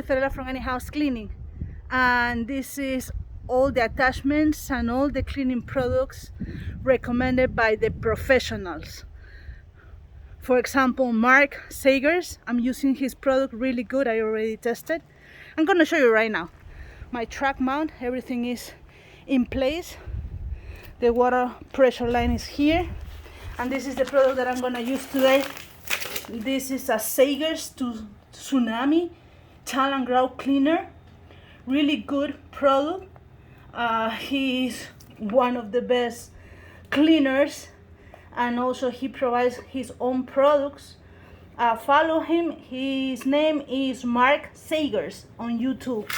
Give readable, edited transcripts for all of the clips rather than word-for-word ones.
From any house cleaning, and this is all the attachments and all the cleaning products recommended by the professionals. For example, Mark Saiger's, I'm using his product, really good. I already tested. I'm gonna show you right now. My track mount, everything is in place. The water pressure line is here, and this is the product that I'm gonna use today. This is a Saiger's Tsunami tile and grout cleaner. Really good product. He's one of the best cleaners, and also he provides his own products. Follow him. His name is Mark Saiger on YouTube.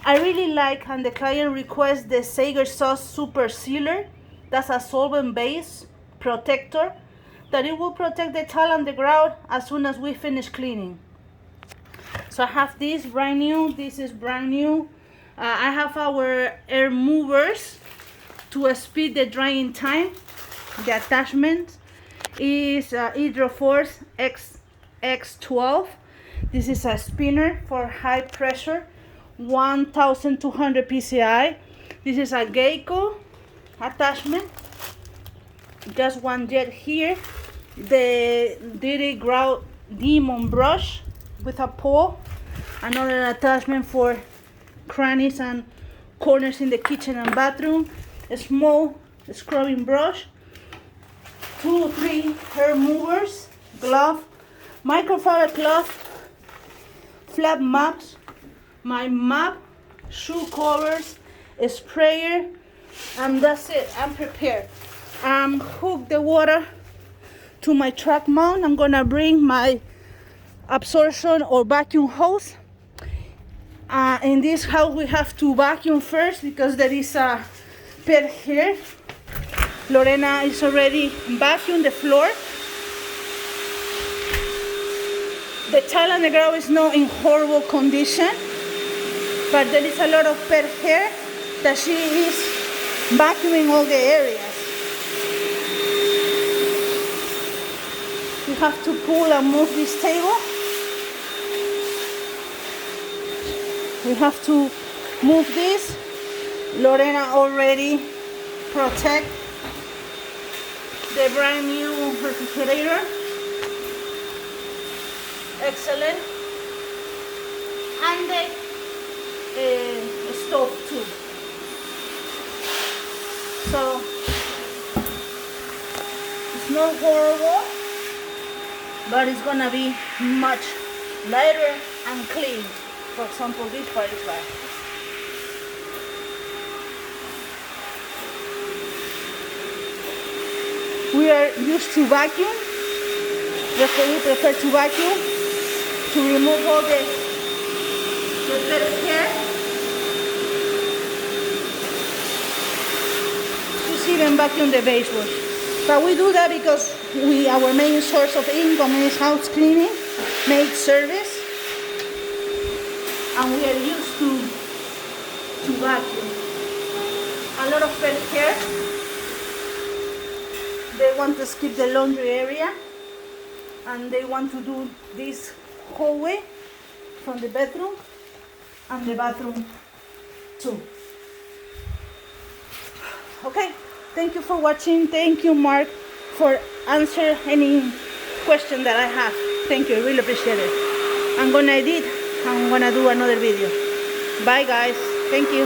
I really like, and the client requests, the Saiger Sauce Super Sealer. That's a solvent base protector that it will protect the tile and the grout as soon as we finish cleaning. So I have this brand new. This is brand new. I have our air movers to speed the drying time. The attachment is Hydroforce SX 12. This is a spinner for high pressure, 1200 PSI. This is a Geico attachment. Just one jet here. The Dirty Grout Demon brush with a pole. Another attachment for crannies and corners in the kitchen and bathroom. A small scrubbing brush. 2 or 3 hair movers. Glove. Microfiber cloth. Flat maps. My map. Shoe covers. A sprayer. And that's it. I'm prepared. Hook the water to my track mount. I'm gonna bring my absorption or vacuum hose. In this house we have to vacuum first because there is a pet here. Lorena is already vacuumed the floor. The tile and the grout is not in horrible condition, but there is a lot of pet hair that she is vacuuming all the areas. You have to pull and move this table. We have to move this. Lorena already protect the brand new refrigerator. Excellent. And the stove too. So it's not horrible, but it's gonna be much lighter and clean. For example, this part is bad. We are used to vacuum. Therefore, we prefer to vacuum to remove all the dead hair. Just even vacuum the base wash. But we do that because our main source of income is house cleaning, maid service. And we are used to vacuum. A lot of pet hair. They want to skip the laundry area, and they want to do this hallway from the bedroom and the bathroom too. Okay, thank you for watching. Thank you, Mark, for answering any question that I have. Thank you, I really appreciate it. I'm gonna edit. I'm gonna do another video. Bye guys. Thank you.